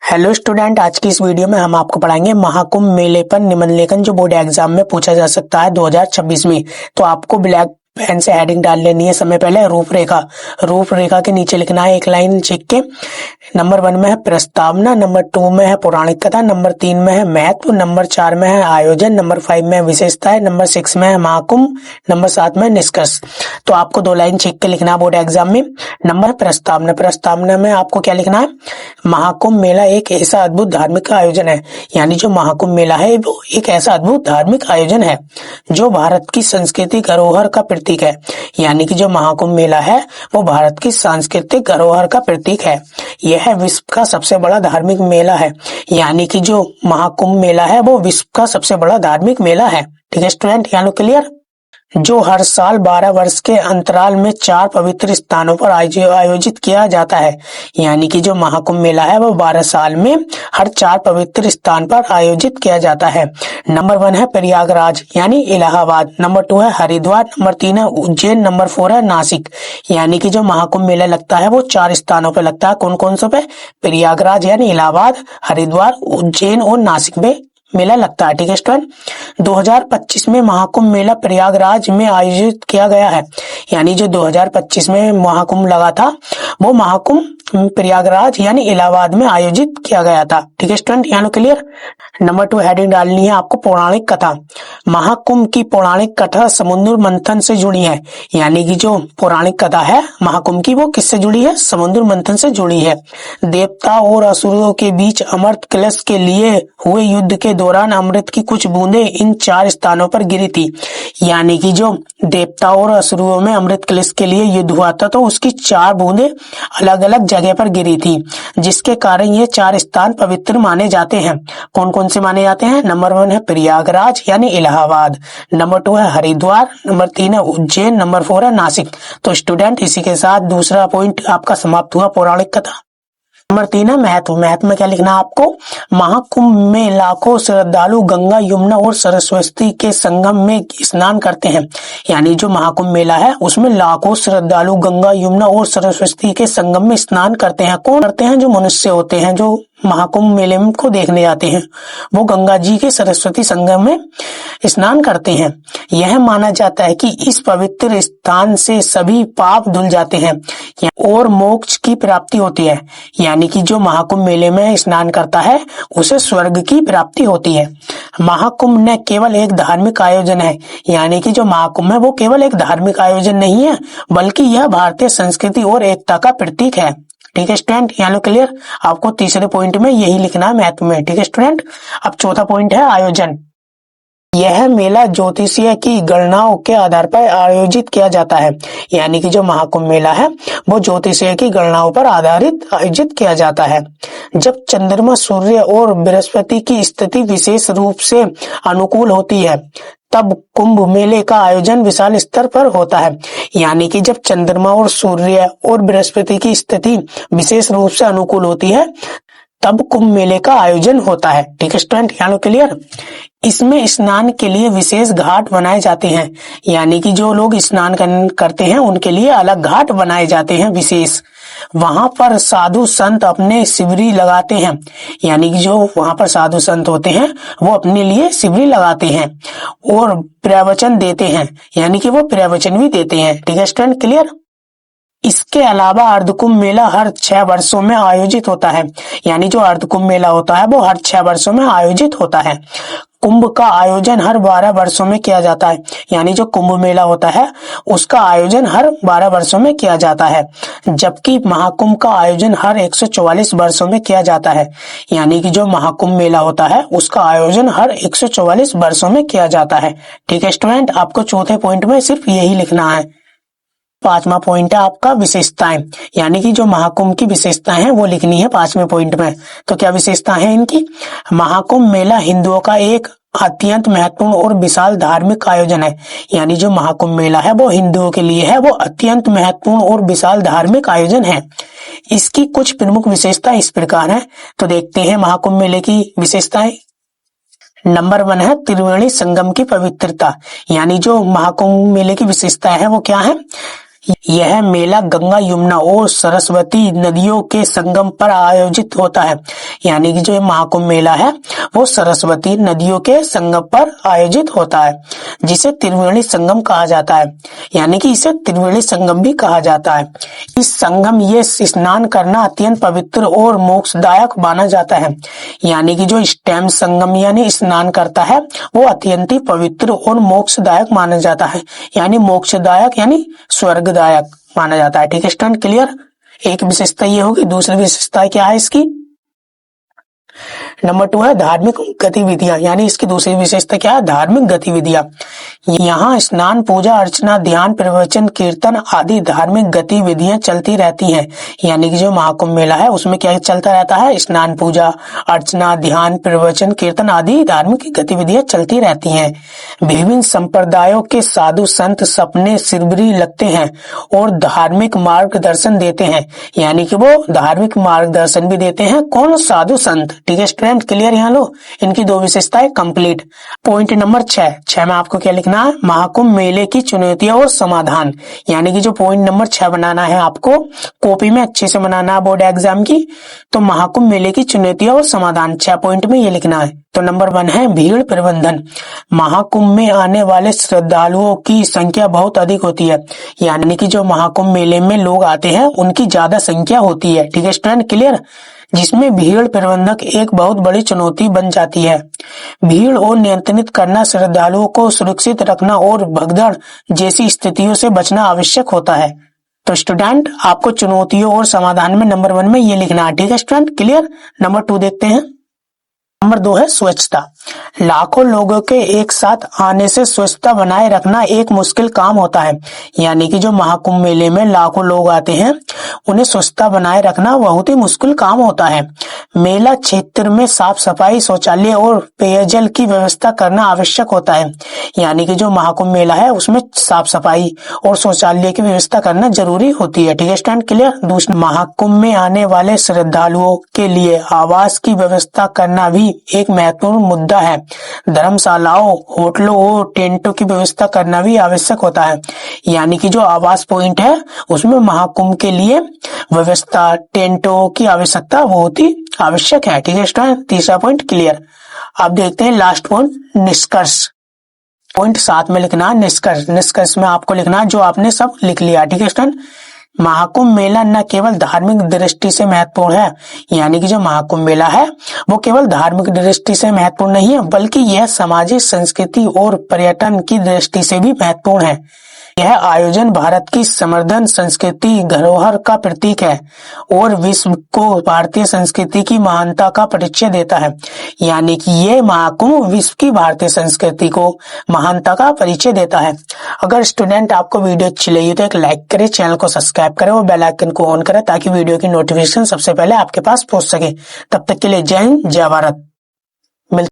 Hello student, आज की इस वीडियो में हम आपको पढ़ाएंगे महाकुंभ मेले पर निबंध जो बोर्ड एग्जाम में पूछा जा सकता है 2026 में। तो आपको ब्लैक पेन से हेडिंग डाल लेनी है। समय पहले रूपरेखा के नीचे लिखना है एक लाइन लिख के। नंबर 1 में है प्रस्तावना, नंबर 2 में है पौराणिक कथा, नंबर 3 में है महत्व, नंबर 4 में है आयोजन, नंबर 5 में है विशेषताएं, नंबर 6 में है महाकुंभ, नंबर 7 में निष्कर्ष। तो आपको 2 लाइन लिख के लिखना है बोर्ड एग्जाम में। नंबर प्रस्तावना में आपको क्या लिखना है? महाकुंभ मेला एक ऐसा अद्भुत धार्मिक आयोजन है, यानी जो महाकुंभ मेला है वो एक ऐसा अद्भुत धार्मिक आयोजन है जो भारत की सांस्कृतिक धरोहर का प्रतीक है। यानी कि जो महाकुंभ मेला है वो भारत की सांस्कृतिक धरोहर का प्रतीक है। यह विश्व का सबसे बड़ा धार्मिक मेला है। यानी कि जो महाकुंभ मेला है वो विश्व का सबसे बड़ा धार्मिक मेला है। ठीक है स्टूडेंट, यहाँ क्लियर? जो हर साल 12 वर्ष के अंतराल में 4 पवित्र स्थानों पर आयोजित किया जाता है। यानी कि जो महाकुंभ मेला है वो 12 साल में हर 4 पवित्र स्थान पर आयोजित किया जाता है। नंबर 1 है प्रयागराज यानी इलाहाबाद, नंबर 2 है हरिद्वार, नंबर 3 है उज्जैन, नंबर 4 है नासिक। यानी कि जो महाकुंभ मेला लगता है वो 4 स्थानों पर लगता है। कौन कौन से पे? प्रयागराज यानी इलाहाबाद, हरिद्वार, उज्जैन और नासिक में मेला लगता है। ठीक है स्टूडेंट, 2025 में महाकुंभ मेला प्रयागराज में आयोजित किया गया है। यानी जो 2025 में महाकुंभ लगा था वो महाकुंभ प्रयागराज यानी इलाहाबाद में आयोजित किया गया था। ठीक है स्टूडेंट, यहाँ क्लियर? नंबर 2 हेडिंग डालनी है आपको पौराणिक कथा। महाकुंभ की पौराणिक कथा समुद्र मंथन से जुड़ी है। यानी कि जो पौराणिक कथा है महाकुंभ की वो किससे जुड़ी है? समुद्र मंथन से जुड़ी है। देवता और असुरों के बीच अमृत कलश के लिए हुए युद्ध के दौरान अमृत की कुछ बूंदें इन 4 स्थानों पर गिरी थी। यानी कि जो देवता और असुरों में अमृत कलश के लिए युद्ध हुआ था तो उसकी 4 बूंदें अलग अलग जगह पर गिरी थी, जिसके कारण ये 4 स्थान पवित्र माने जाते हैं। कौन कौन से माने जाते हैं? नंबर 1 है प्रयागराज यानी इलाहाबाद, नंबर 2 है हरिद्वार, नंबर 3 है उज्जैन, नंबर 4 है नासिक। तो स्टूडेंट इसी के साथ दूसरा पॉइंट आपका समाप्त हुआ पौराणिक कथा। नंबर 3 है महत्व। महत्व में क्या लिखना है आपको? महाकुंभ में लाखों श्रद्धालु गंगा, यमुना और सरस्वती के संगम में स्नान करते हैं। यानी जो महाकुंभ मेला है उसमें लाखों श्रद्धालु गंगा, यमुना और सरस्वती के संगम में स्नान करते हैं। कौन करते हैं? जो मनुष्य होते हैं जो महाकुंभ मेले को देखने जाते हैं वो गंगा जी के सरस्वती संगम में स्नान करते हैं। यह माना जाता है कि इस पवित्र स्थान से सभी पाप धुल जाते हैं और मोक्ष की प्राप्ति होती है। यानी कि जो महाकुंभ मेले में स्नान करता है उसे स्वर्ग की प्राप्ति होती है। महाकुंभ न केवल एक धार्मिक आयोजन है, यानी कि जो महाकुंभ है वो केवल एक धार्मिक आयोजन नहीं है बल्कि यह भारतीय संस्कृति और एकता का प्रतीक है। ठीक है स्टूडेंट, यहाँ क्लियर? आपको तीसरे पॉइंट में यही लिखना है महत्व में। ठीक है स्टूडेंट, अब चौथा पॉइंट है आयोजन। यह मेला ज्योतिषीय की गणनाओं के आधार पर आयोजित किया जाता है। यानी कि जो महाकुंभ मेला है वो ज्योतिषीय की गणनाओं पर आधारित आयोजित किया जाता है। जब चंद्रमा, सूर्य और बृहस्पति की स्थिति विशेष रूप से अनुकूल होती है तब कुंभ मेले का आयोजन विशाल स्तर पर होता है। यानी कि जब चंद्रमा और सूर्य और बृहस्पति की स्थिति विशेष रूप से अनुकूल होती है तब कुंभ मेले का आयोजन होता है। ठीक है स्टूडेंट, यहाँ क्लियर? इसमें स्नान के लिए विशेष घाट बनाए जाते हैं। यानी कि जो लोग स्नान करते हैं उनके लिए अलग घाट बनाए जाते हैं विशेष। वहां पर साधु संत अपने शिविरी लगाते हैं। यानी कि जो वहां पर साधु संत होते हैं वो अपने लिए शिविरी लगाते हैं और प्रवचन देते हैं। यानी कि वो प्रवचन भी देते हैं। ठीक है स्टूडेंट, क्लियर? इसके अलावा अर्धकुंभ मेला हर 6 वर्षों में आयोजित होता है। यानी जो अर्धकुंभ मेला होता है वो हर 6 वर्षों में आयोजित होता है। कुंभ का आयोजन हर 12 वर्षों में किया जाता है। यानी जो कुंभ मेला होता है उसका आयोजन हर 12 वर्षों में किया जाता है, जबकि महाकुंभ का आयोजन हर 144 वर्षों में किया जाता है। यानी कि जो महाकुंभ मेला होता है उसका आयोजन हर 144 वर्षों में किया जाता है। ठीक है स्टूडेंट, आपको चौथे पॉइंट में सिर्फ यही लिखना है। 5वां पॉइंट है आपका विशेषताएं। यानी कि जो महाकुंभ की विशेषताएं हैं वो लिखनी है 5वें पॉइंट में। तो क्या विशेषताएं हैं इनकी? महाकुंभ मेला हिंदुओं का एक अत्यंत महत्वपूर्ण और विशाल धार्मिक आयोजन है। यानी जो महाकुंभ मेला है वो हिंदुओं के लिए है वो अत्यंत महत्वपूर्ण और विशाल धार्मिक आयोजन है। इसकी कुछ प्रमुख विशेषताएं इस प्रकार है। तो देखते हैं महाकुंभ मेले की विशेषताएं। नंबर 1 है त्रिवेणी संगम की पवित्रता। यानी जो महाकुंभ मेले की विशेषता है वो क्या है? यह मेला गंगा, यमुना और सरस्वती नदियों के संगम पर आयोजित होता है। यानी कि जो ये महाकुंभ मेला है वो सरस्वती नदियों के संगम पर आयोजित होता है, जिसे त्रिवेणी संगम कहा जाता है। यानी कि इसे त्रिवेणी संगम भी कहा जाता है। इस संगम ये स्नान करना अत्यंत पवित्र और मोक्षदायक माना जाता है। यानी कि जो स्टेम संगम यानी स्नान करता है वो अत्यंत ही पवित्र और मोक्षदायक माना जाता है। यानी मोक्षदायक यानी स्वर्गदायक माना जाता है। ठीक है स्टूडेंट, क्लियर। एक विशेषता ये होगी। दूसरी विशेषता क्या है इसकी? नंबर 2 है धार्मिक गतिविधियां। यानी इसकी दूसरी विशेषता क्या है? धार्मिक गतिविधियां। यहाँ स्नान, पूजा अर्चना, ध्यान, प्रवचन, कीर्तन आदि धार्मिक गतिविधियां चलती रहती हैं। यानी कि जो महाकुंभ मेला है उसमें क्या चलता रहता है? स्नान, पूजा अर्चना, ध्यान, प्रवचन, कीर्तन आदि धार्मिक गतिविधियां चलती रहती हैं। विभिन्न संप्रदायों के साधु संत सपने शिविर लगते हैं और धार्मिक मार्गदर्शन देते हैं। यानी कि वो धार्मिक मार्गदर्शन भी देते हैं। कौन? साधु संत। ठीक है स्टूडेंट, क्लियर। यहाँ लो इनकी दो विशेषताएं कंप्लीट। पॉइंट नंबर 6 में आपको क्या लिखना है? महाकुंभ मेले की चुनौतियां और समाधान। यानी कि जो पॉइंट नंबर 6 बनाना है आपको कॉपी में अच्छे से बनाना है बोर्ड एग्जाम की। तो महाकुंभ मेले की चुनौतियां और समाधान 6 पॉइंट में ये लिखना है। तो नंबर 1 है भीड़ प्रबंधन। महाकुंभ में आने वाले श्रद्धालुओं की संख्या बहुत अधिक होती है। यानी कि जो महाकुंभ मेले में लोग आते हैं उनकी ज्यादा संख्या होती है। ठीक है स्टूडेंट, क्लियर। जिसमें भीड़ प्रबंधक एक बहुत बड़ी चुनौती बन जाती है। भीड़ और नियंत्रित करना, श्रद्धालुओं को सुरक्षित रखना और भगदड़ जैसी स्थितियों से बचना आवश्यक होता है। तो स्टूडेंट आपको चुनौतियों और समाधान में नंबर 1 में ये लिखना है। ठीक है स्टूडेंट, क्लियर। नंबर 2 देखते हैं। नंबर 2 है स्वच्छता। लाखों लोगों के एक साथ आने से स्वच्छता बनाए रखना एक मुश्किल काम होता है। यानी कि जो महाकुंभ मेले में लाखों लोग आते हैं उन्हें स्वच्छता बनाए रखना बहुत ही मुश्किल काम होता है। मेला क्षेत्र में साफ सफाई, शौचालय और पेयजल की व्यवस्था करना आवश्यक होता है। यानी कि जो महाकुंभ मेला है उसमें साफ सफाई और शौचालय की व्यवस्था करना जरूरी होती है। ठीक है स्टूडेंट, क्लियर। दूसरा, महाकुंभ में आने वाले श्रद्धालुओं के लिए आवास की व्यवस्था करना भी एक महत्वपूर्ण मुद्दा है। धर्मशालाओं, होटलों और टेंटों की व्यवस्था करना भी आवश्यक होता है। यानी कि जो आवास पॉइंट है उसमें महाकुंभ के लिए व्यवस्था, टेंटों की आवश्यकता बहुत ही आवश्यक है। ठीक है स्टूडेंट, तीसरा पॉइंट क्लियर। अब देखते हैं लास्ट पॉइंट, निष्कर्ष। पॉइंट 7 में लिखना है निष्कर्ष। निष्कर्ष में आपको लिखना है जो आपने सब लिख लिया। ठीक है स्टूडेंट, महाकुंभ मेला न केवल धार्मिक दृष्टि से महत्वपूर्ण है। यानी कि जो महाकुंभ मेला है वो केवल धार्मिक दृष्टि से महत्वपूर्ण नहीं है बल्कि यह सामाजिक, संस्कृति और पर्यटन की दृष्टि से भी महत्वपूर्ण है। यह आयोजन भारत की समृद्ध संस्कृति धरोहर का प्रतीक है और विश्व को भारतीय संस्कृति की महानता का परिचय देता है। यानी कि ये महाकुंभ विश्व की भारतीय संस्कृति को महानता का परिचय देता है। अगर स्टूडेंट आपको वीडियो अच्छी लगी तो एक लाइक करें, चैनल को सब्सक्राइब करें और बेल आइकन को ऑन करें ताकि वीडियो की नोटिफिकेशन सबसे पहले आपके पास पहुंच सके। तब तक के लिए जय हिंद, जय भारत।